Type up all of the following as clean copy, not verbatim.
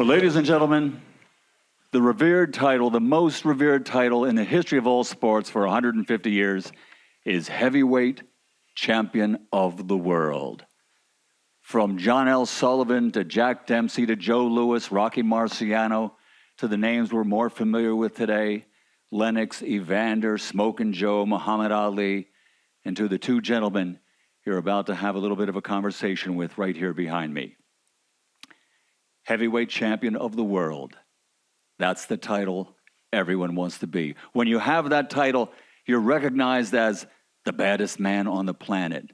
Well, ladies and gentlemen, the revered title, the most revered title in the history of all sports for 150 years is Heavyweight Champion of the World. From John L. Sullivan to Jack Dempsey to Joe Louis, Rocky Marciano, to the names we're more familiar with today, Lennox, Evander, Smokin' Joe, Muhammad Ali, and to the two gentlemen you're about to have a little bit of a conversation with right here behind me. Heavyweight Champion of the World. That's the title everyone wants to be. When you have that title, you're recognized as the baddest man on the planet,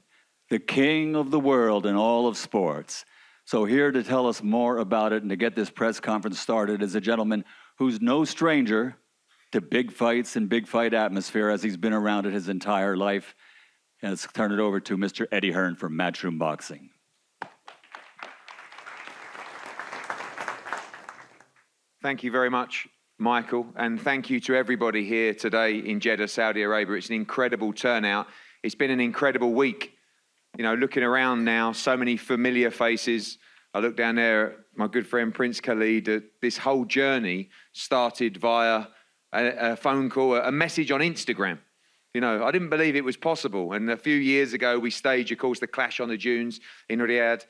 the king of the world in all of sports. So here to tell us more about it and to get this press conference started is a gentleman who's no stranger to big fights and big fight atmosphere, as he's been around it his entire life. And let's turn it over to Mr. Eddie Hearn from Matchroom Boxing. Thank you very much, Michael, and thank you to everybody here today in Jeddah, Saudi Arabia. It's an incredible turnout. It's been an incredible week. You know, looking around now, so many familiar faces. I look down there at my good friend Prince Khalid. This whole journey started via a phone call, a message on Instagram. You know, I didn't believe it was possible. And a few years ago, we staged, of course, the Clash on the Dunes in Riyadh,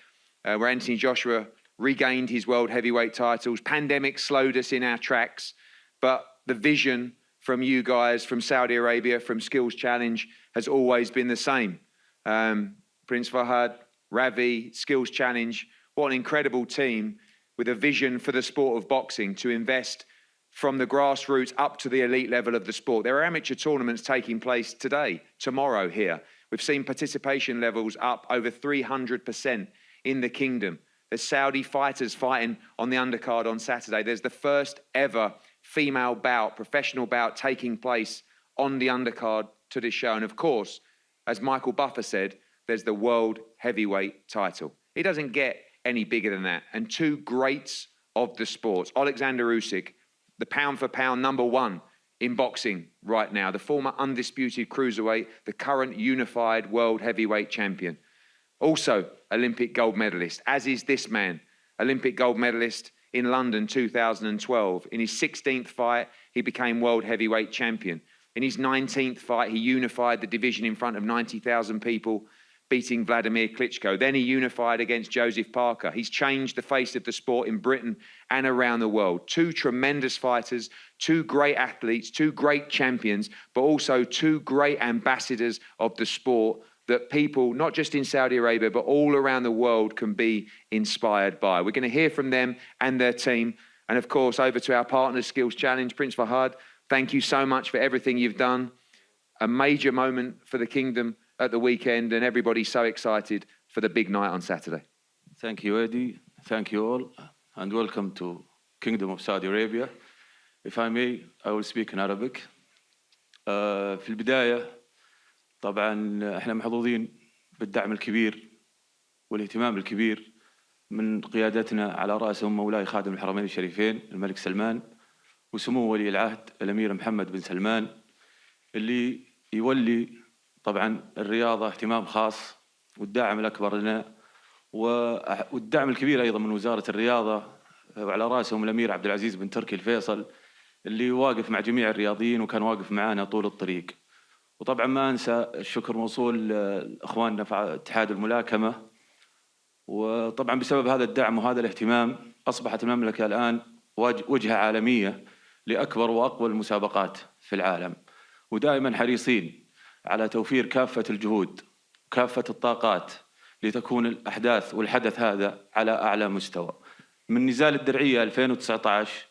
where Anthony Joshua regained his world heavyweight titles. Pandemic slowed us in our tracks, but the vision from you guys, from Saudi Arabia, from Skills Challenge has always been the same. Prince Fahad, Ravi, Skills Challenge, what an incredible team with a vision for the sport of boxing to invest from the grassroots up to the elite level of the sport. There are amateur tournaments taking place today, tomorrow here. We've seen participation levels up over 300% in the kingdom. There's Saudi fighters fighting on the undercard on Saturday. There's the first ever female bout, professional bout, taking place on the undercard to this show. And of course, as Michael Buffer said, there's the world heavyweight title. It doesn't get any bigger than that. And two greats of the sports, OLEKSANDR USYK, the pound for pound #1 in boxing right now, the former undisputed cruiserweight, the current unified world heavyweight champion. Also, Olympic gold medalist, as is this man, Olympic gold medalist in London 2012. In his 16th fight, he became world heavyweight champion. In his 19th fight, he unified the division in front of 90,000 people, beating Vladimir Klitschko. Then he unified against Joseph Parker. He's changed the face of the sport in Britain and around the world. Two tremendous fighters, two great athletes, two great champions, but also two great ambassadors of the sport that people, not just in Saudi Arabia, but all around the world can be inspired by. We're going to hear from them and their team. And of course, over to our partner, Skills Challenge, Prince Fahad, thank you so much for everything you've done. A major moment for the kingdom at the weekend, and everybody's so excited for the big night on Saturday. Thank you, Eddie. Thank you all, and welcome to Kingdom of Saudi Arabia. If I may, I will speak in Arabic. في البداية طبعا احنا محظوظين بالدعم الكبير والاهتمام الكبير من قيادتنا على رأسهم مولاي خادم الحرمين الشريفين الملك سلمان وسمو ولي العهد الأمير محمد بن سلمان، اللي يولي طبعا الرياضة اهتمام خاص والداعم الأكبر لنا، والدعم الكبير أيضا من وزارة الرياضة وعلى رأسهم الأمير عبد العزيز بن تركي الفيصل، اللي واقف مع جميع الرياضيين وكان واقف معنا طول الطريق. وطبعا ما أنسى الشكر موصول لإخواننا في اتحاد الملاكمة. وطبعا بسبب هذا الدعم وهذا الاهتمام أصبحت المملكة الآن وجهة عالمية لأكبر وأقوى المسابقات في العالم، ودائما حريصين على توفير كافة الجهود وكافة الطاقات لتكون الأحداث والحدث هذا على أعلى مستوى. من نزال الدرعية 2019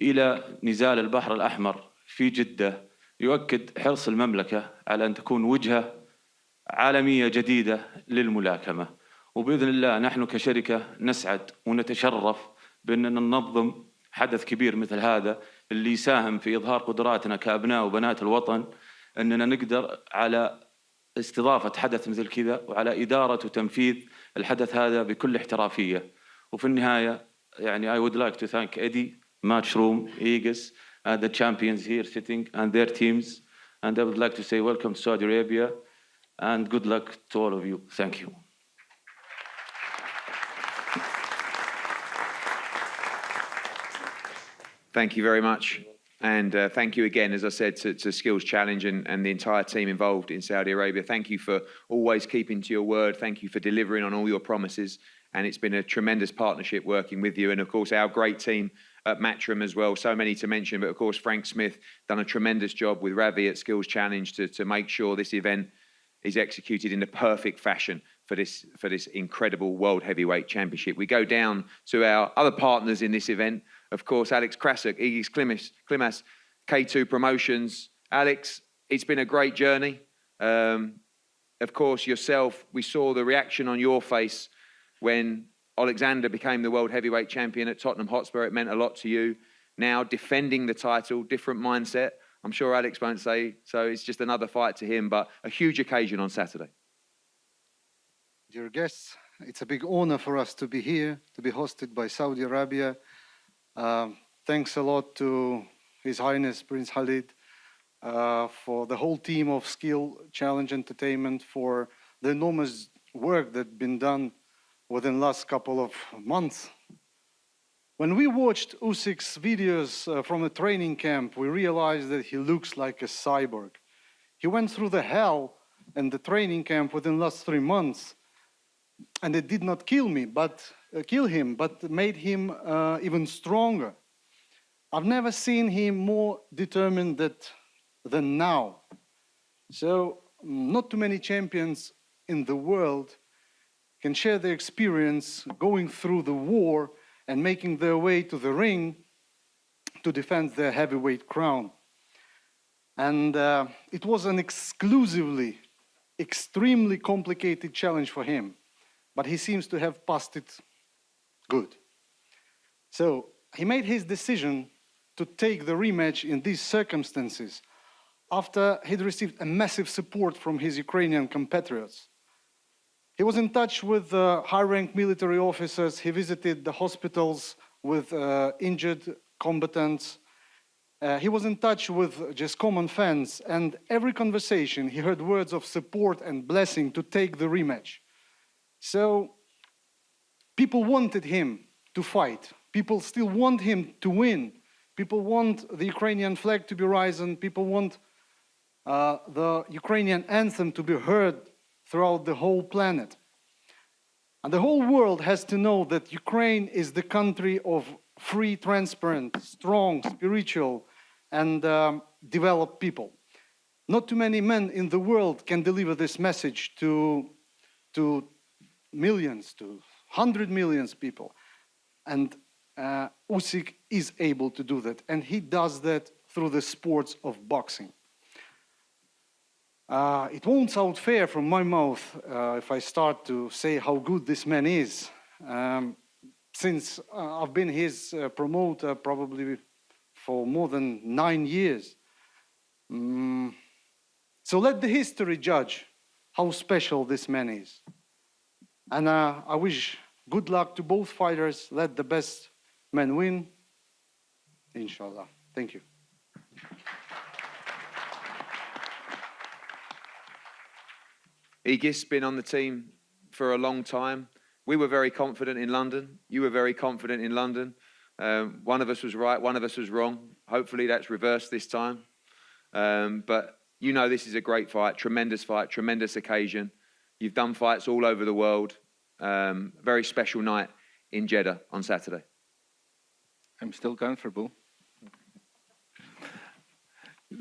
إلى نزال البحر الأحمر في جدة يؤكد حرص المملكة على أن تكون وجهة عالمية جديدة للملاكمة. وبإذن الله نحن كشركة نسعد ونتشرف بأننا ننظم حدث كبير مثل هذا اللي يساهم في إظهار قدراتنا كأبناء وبنات الوطن، أننا نقدر على استضافة حدث مثل كذا وعلى إدارة وتنفيذ الحدث هذا بكل احترافية. وفي النهاية يعني I would like to thank Eddie, Matchroom, Aegis, and the champions here sitting and their teams. And I would like to say welcome to Saudi Arabia and good luck to all of you. Thank you. Thank you very much. And thank you again, as I said, to Skills Challenge and the entire team involved in Saudi Arabia. Thank you for always keeping to your word. Thank you for delivering on all your promises. And it's been a tremendous partnership working with you. And of course, our great team at Matchroom as well. So many to mention, but of course, Frank Smith done a tremendous job with Ravi at Skills Challenge to make sure this event is executed in the perfect fashion for this incredible World Heavyweight Championship. We go down to our other partners in this event. Of course, Alex Krasuk, Igis Klimas, K2 Promotions. Alex, it's been a great journey. Of course, yourself, we saw the reaction on your face when Alexander became the World Heavyweight Champion at Tottenham Hotspur. It meant a lot to you. Now, defending the title, different mindset. I'm sure Alex won't say, so it's just another fight to him, but a huge occasion on Saturday. Dear guests, it's a big honor for us to be here, to be hosted by Saudi Arabia. Thanks a lot to His Highness Prince Khalid, for the whole team of Skill Challenge Entertainment, for the enormous work that's been done within the last couple of months. When we watched Usyk's videos from the training camp, we realized that he looks like a cyborg. He went through the hell in the training camp within the last 3 months, and it did not kill him, but made him even stronger. I've never seen him more determined than now. So not too many champions in the world can share their experience going through the war and making their way to the ring to defend their heavyweight crown. And it was an exclusively, extremely complicated challenge for him, but he seems to have passed it good. So he made his decision to take the rematch in these circumstances after he'd received a massive support from his Ukrainian compatriots. He was in touch with high-ranked military officers. He visited the hospitals with injured combatants. He was in touch with just common fans, and every conversation he heard words of support and blessing to take the rematch. So people wanted him to fight. People still want him to win. People want the Ukrainian flag to be risen. People want the Ukrainian anthem to be heard throughout the whole planet. And the whole world has to know that Ukraine is the country of free, transparent, strong, spiritual, and developed people. Not too many men in the world can deliver this message to millions, to 100 million people. And Usyk is able to do that. And he does that through the sports of boxing. It won't sound fair from my mouth if I start to say how good this man is. Since I've been his promoter probably for more than 9 years. So let the history judge how special this man is. And I wish good luck to both fighters. Let the best man win. Inshallah. Thank you. Igis been on the team for a long time. We were very confident in London. You were very confident in London. One of us was right, one of us was wrong. Hopefully that's reversed this time. But you know this is a great fight, tremendous occasion. You've done fights all over the world. Very special night in Jeddah on Saturday. I'm still comfortable.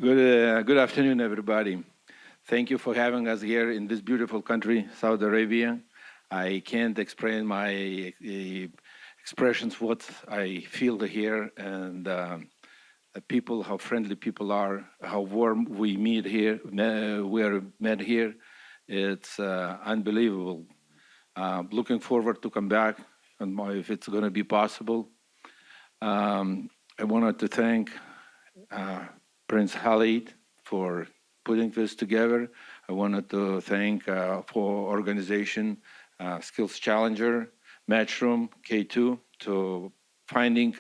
Good afternoon, everybody. Thank you for having us here in this beautiful country, Saudi Arabia. I can't explain my expressions, what I feel here, and the people, how friendly people are, how warm we meet here. We are met here. It's unbelievable. Looking forward to come back, and if it's going to be possible. I wanted to thank Prince Khalid for putting this together. I wanted to thank for organization Skills Challenger, Matchroom, K2, to finding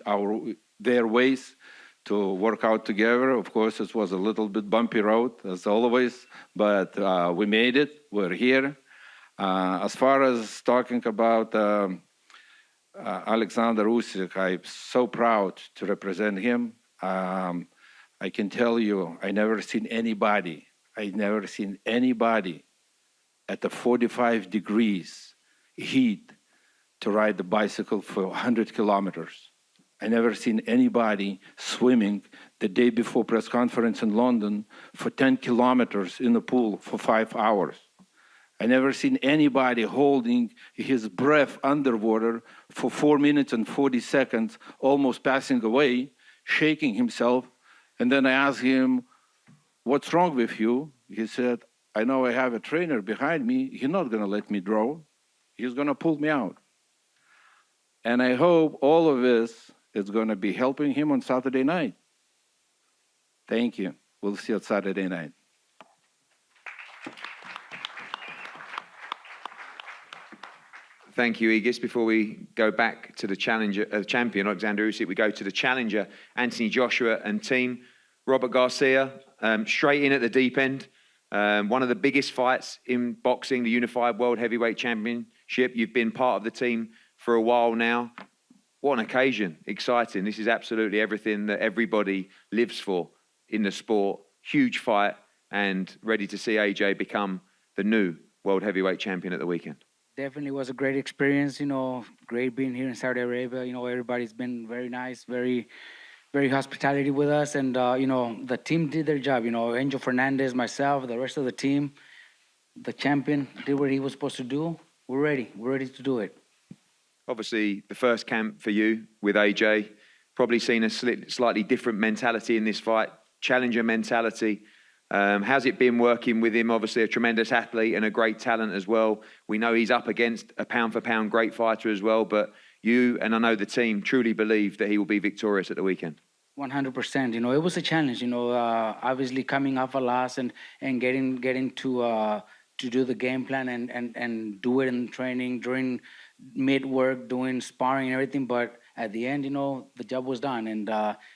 their ways to work out together. Of course, it was a little bit bumpy road, as always, but we made it. We're here. As far as talking about Alexander Usyk. I'm so proud to represent him. I can tell you, I never seen anybody at the 45 degrees heat to ride the bicycle for 100 kilometers. I never seen anybody swimming the day before press conference in London for 10 kilometers in the pool for 5 hours. I never seen anybody holding his breath underwater for 4 minutes and 40 seconds, almost passing away, shaking himself. And then I asked him, "What's wrong with you?" He said, "I know I have a trainer behind me. He's not gonna let me drown. He's gonna pull me out." And I hope all of this is gonna be helping him on Saturday night. Thank you. We'll see you on Saturday night. Thank you, Igis. Before we go back to the champion, Alexander Usyk, we go to the challenger, Anthony Joshua and team. Robert Garcia, straight in at the deep end. One of the biggest fights in boxing, the Unified World Heavyweight Championship. You've been part of the team for a while now. What an occasion. Exciting. This is absolutely everything that everybody lives for in the sport. Huge fight and ready to see AJ become the new World Heavyweight Champion at the weekend. Definitely was a great experience, great being here in Saudi Arabia. Everybody's been very nice, very, very hospitality with us. And, the team did their job. Angel Fernandez, myself, the rest of the team, the champion did what he was supposed to do. We're ready. We're ready to do it. Obviously, the first camp for you with AJ, probably seen a slightly different mentality in this fight, challenger mentality. How's it been working with him? Obviously a tremendous athlete and a great talent as well. We know he's up against a pound-for-pound great fighter as well, but you and I know the team truly believe that he will be victorious at the weekend. 100%. It was a challenge, obviously coming off a loss and getting to do the game plan and do it in training during mid-work, doing sparring and everything. But at the end, the job was done. And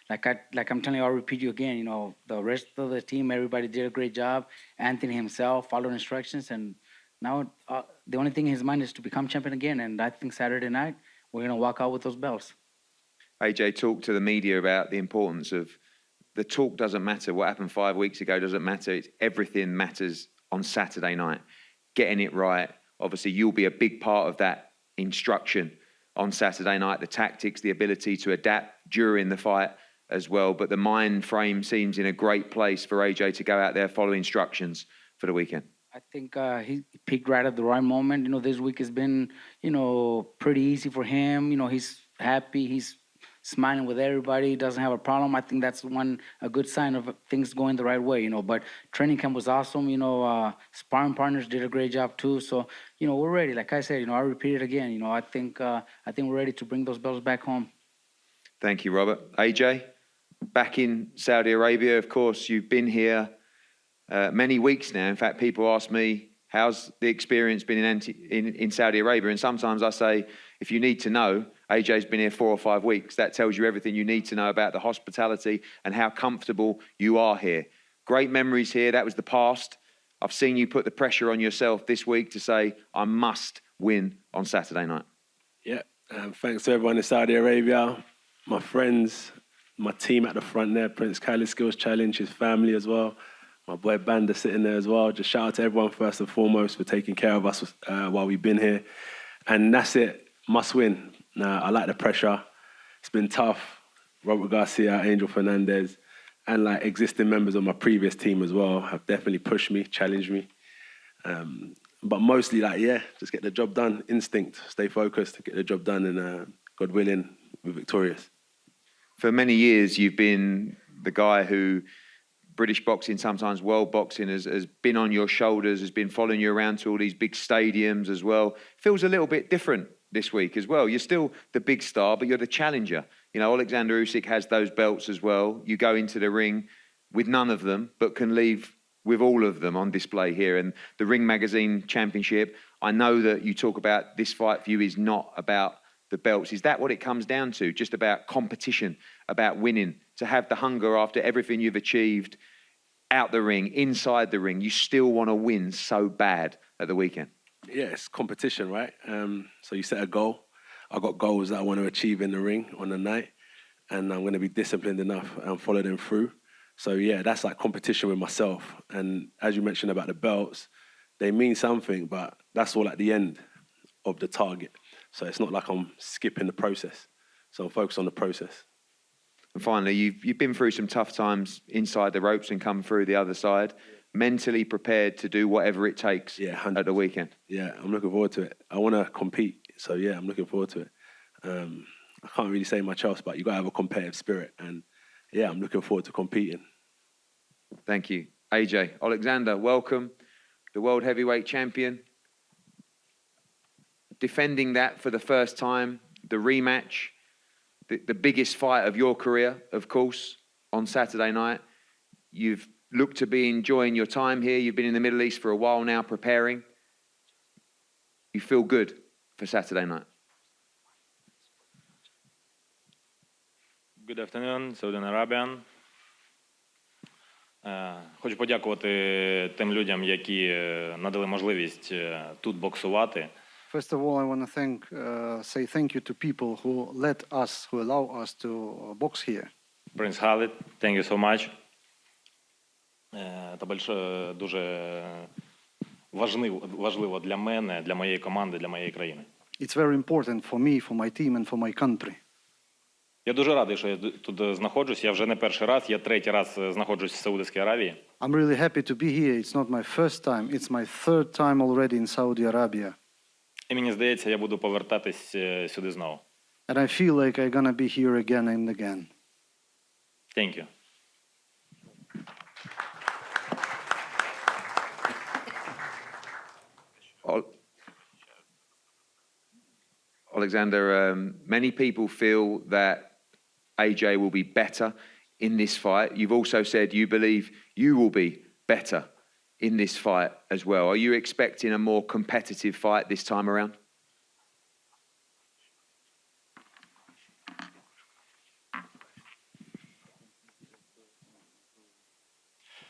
like I'm telling you, I'll repeat you again, the rest of the team, everybody did a great job. Anthony himself followed instructions. And now the only thing in his mind is to become champion again. And I think Saturday night, we're going to walk out with those belts. AJ talked to the media about the importance of the talk doesn't matter. What happened 5 weeks ago doesn't matter. It's everything matters on Saturday night. Getting it right. Obviously, you'll be a big part of that instruction on Saturday night, the tactics, the ability to adapt during the fight as well. But the mind frame seems in a great place for AJ to go out there, follow instructions for the weekend. I think he peaked right at the right moment. This week has been, pretty easy for him. He's happy. He's smiling with everybody. He doesn't have a problem. I think that's a good sign of things going the right way. But training camp was awesome. Sparring partners did a great job too. So, we're ready. Like I said, I'll repeat it again. I think we're ready to bring those belts back home. Thank you, Robert. AJ, back in Saudi Arabia, of course, you've been here many weeks now. In fact, people ask me, how's the experience been in Saudi Arabia? And sometimes I say, if you need to know, AJ's been here 4 or 5 weeks. That tells you everything you need to know about the hospitality and how comfortable you are here. Great memories here. That was the past. I've seen you put the pressure on yourself this week to say, I must win on Saturday night. Yeah, thanks to everyone in Saudi Arabia, my friends, my team at the front there, Prince Kylie Skills Challenge, his family as well. My boy Banda sitting there as well. Just shout out to everyone first and foremost for taking care of us while we've been here. And that's it. Must win. I like the pressure. It's been tough. Robert Garcia, Angel Fernandez, and like existing members of my previous team as well have definitely pushed me, challenged me. But mostly just get the job done. Instinct, stay focused, get the job done, and God willing, we're victorious. For many years, you've been the guy who British boxing, sometimes world boxing, has been on your shoulders, has been following you around to all these big stadiums as well. Feels a little bit different this week as well. You're still the big star, but you're the challenger. Alexander Usyk has those belts as well. You go into the ring with none of them, but can leave with all of them on display here. And the Ring Magazine Championship, I know that you talk about this fight for you is not about the belts. Is that what it comes down to? Just about competition, about winning, to have the hunger after everything you've achieved out the ring, inside the ring. You still want to win so bad at the weekend. Yeah, it's competition, right? So you set a goal. I've got goals that I want to achieve in the ring on the night, and I'm going to be disciplined enough and follow them through. So yeah, that's like competition with myself. And as you mentioned about the belts, they mean something, but that's all at the end of the target. So it's not like I'm skipping the process. So I'm focused on the process. And finally, you've been through some tough times inside the ropes and come through the other side. Mentally prepared to do whatever it takes at the weekend. Yeah, I'm looking forward to it. I want to compete. So yeah, I'm looking forward to it. I can't really say much else, but you got to have a competitive spirit. And yeah, I'm looking forward to competing. Thank you. AJ, Alexander, welcome. The world heavyweight champion. Defending that for the first time, the rematch, the biggest fight of your career, of course, on Saturday night. You've looked to be enjoying your time here. You've been in the Middle East for a while now, preparing. You feel good for Saturday night. Good afternoon, Saudi Arabian. Хочу подякувати тим людям, які надали можливість тут боксувати. First of all, I want to say thank you to people who allow us to box here. Prince Khalid, thank you so much. Це дуже важливо для мене, для моєї команди, для моєї країни. It's very important for me, for my team and for my country. Я дуже радий, що я тут знаходжусь. Я вже не перший раз, я третій раз знаходжусь в Саудівській Аравії. I'm really happy to be here. It's not my first time, it's my third time already in Saudi Arabia. І мені здається, я буду повертатись сюди знову. And I feel like I'm gonna be here again and again. Thank you. Alexander, many people feel that AJ will be better in this fight. You've also said you believe you will be better in this fight as well. Are you expecting a more competitive fight this time around?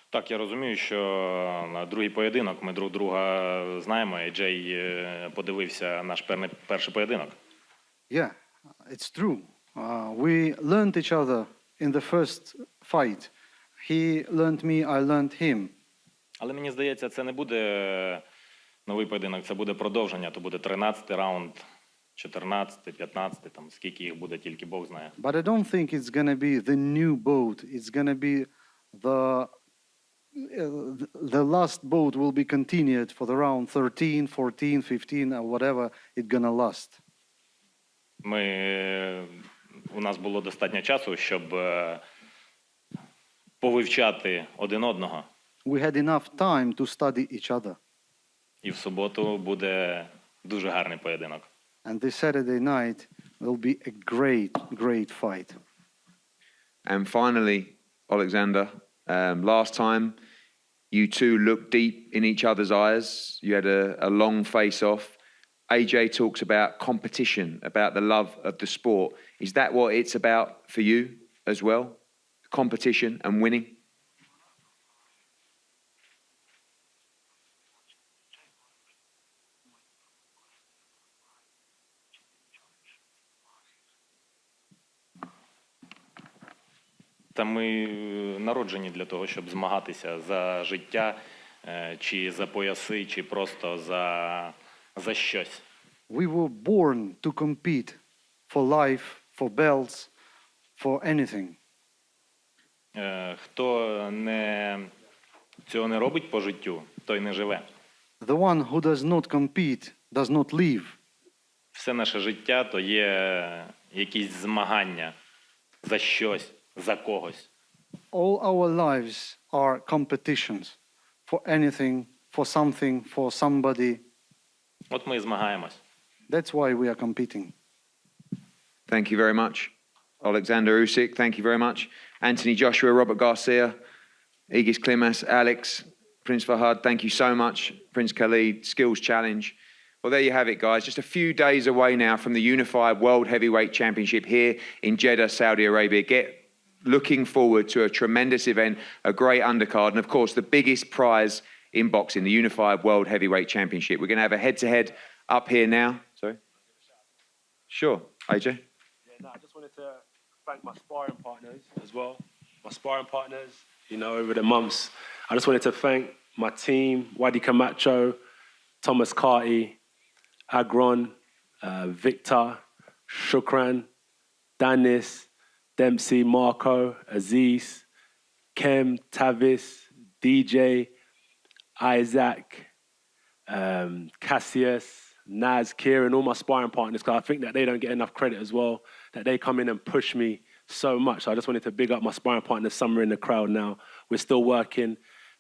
Так, я розумію, що другий поєдинок, ми друг друга знаємо, і Джей подивився наш перший поєдинок. Yeah, it's true. We learned each other in the first fight. He learned me, I learned him. Але мені здається, це не буде новий поєдинок, це буде продовження, то буде 13-й раунд, 14-й, 15-й, там скільки їх буде, тільки Бог знає. But I don't think it's going to be the new boat. It's going to be the last boat will be continued for the round 13, 14, 15, or whatever it's going to last. У нас було достатньо часу, щоб повивчати один одного. We had enough time to study each other. І в суботу буде дуже гарний поєдинок. And this Saturday night will be a great, great fight. And finally, Alexander, last time you two looked deep in each other's eyes. You had a long face-off. AJ talks about competition, about the love of the sport. Is that what it's about for you as well? Competition and winning? Та ми народжені для того, щоб змагатися за життя, чи за пояси, чи просто за щось. We were born to compete for life, for belts, for anything. Хто цього не робить по життю, той не живе. The one who does not compete does not live. Все наше життя то є якісь змагання за щось, за когось. All our lives are competitions for anything, for something, for somebody. От ми і змагаємось. That's why we are competing. Thank you very much. Alexander Usyk, thank you very much. Anthony Joshua, Robert Garcia, Igis Klimas, Alex, Prince Fahad, thank you so much. Prince Khalid, Skills Challenge. Well, there you have it, guys. Just a few days away now from the Unified World Heavyweight Championship here in Jeddah, Saudi Arabia. Looking forward to a tremendous event, a great undercard, and of course, the biggest prize in boxing, the Unified World Heavyweight Championship. We're going to have a head-to-head up here now. Sorry? Sure, AJ. Yeah, no, I just wanted to thank my sparring partners as well. My sparring partners, you know, over the months. I just wanted to thank my team, Wadi Camacho, Thomas Carty, Agron, Victor, Shukran, Danis, Dempsey, Marco, Aziz, Kem, Tavis, DJ, Isaac, Cassius, Naz, Kieran, all my sparring partners, because I think that they don't get enough credit as well, that they come in and push me so much. So I just wanted to big up my sparring partners, some are in the crowd now. We're still working.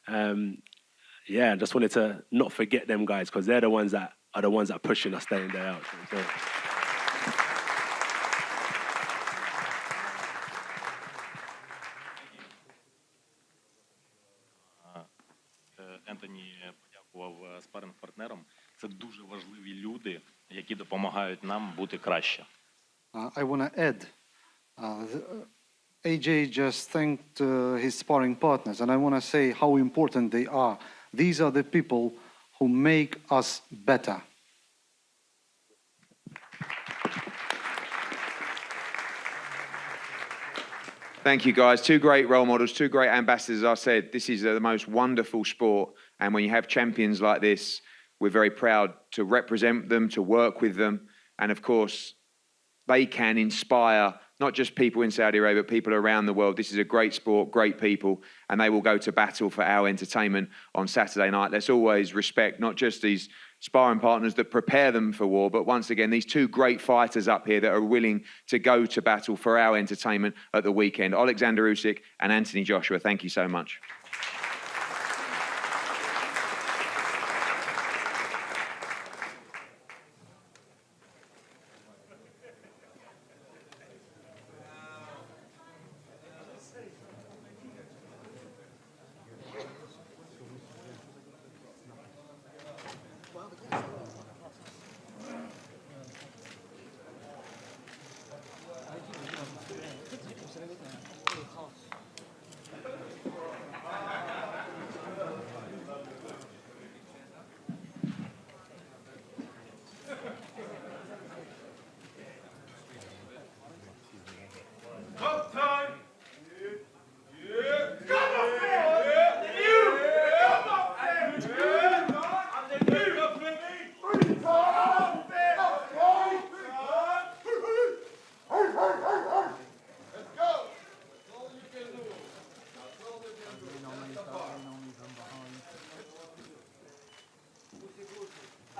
Yeah, I just wanted to not forget them guys, because they're the ones that are pushing us day in, day out. So, Ентоні подякував спаринг-партнерам. Це дуже важливі люди, які допомагають нам бути краще. I want to add, AJ just thanked his sparring partners, and I want to say how important they are. These are the people who make us better. Thank you, guys. Two great role models, two great ambassadors. As I said, this is the most wonderful sport. And when you have champions like this, we're very proud to represent them, to work with them. And of course, they can inspire not just people in Saudi Arabia, but people around the world. This is a great sport, great people, and they will go to battle for our entertainment on Saturday night. Let's always respect not just these sparring partners that prepare them for war, but once again, these two great fighters up here that are willing to go to battle for our entertainment at the weekend. OLEKSANDR USYK and Anthony Joshua, thank you so much.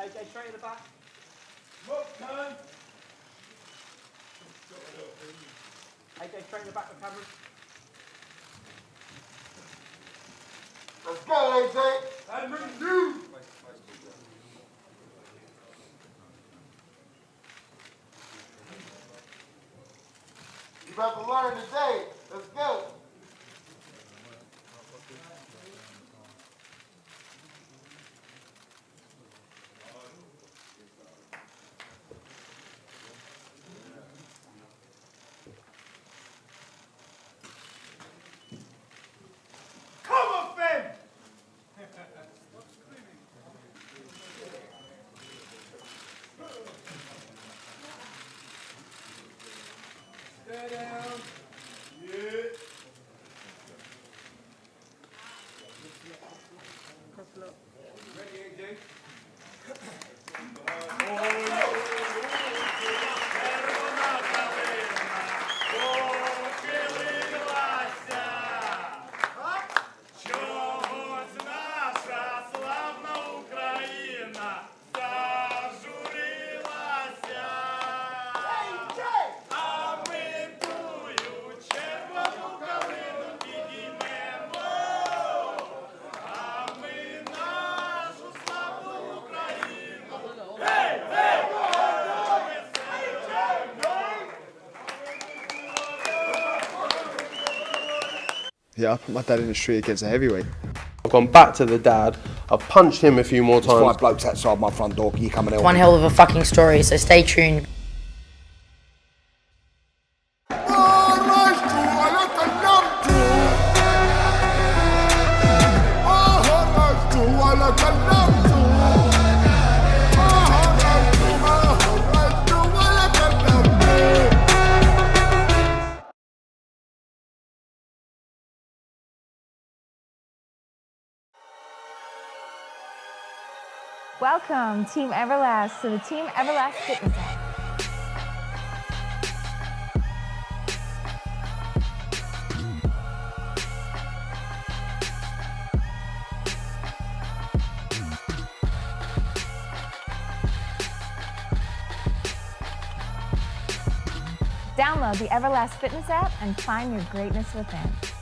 AJ, straight in the back. AJ, straight in the back of Cameron. Let's go, AJ. Cameron, you. You about to learn today. Let's go. Yeah, I put my dad in the street against a heavyweight. I've gone back to the dad, I've punched him a few more times. 5 blokes outside my front door, can you come and help One me? hell of a fucking story, so stay tuned. Welcome, Team Everlast, to the Team Everlast Fitness app. Download the Everlast Fitness app and find your greatness within.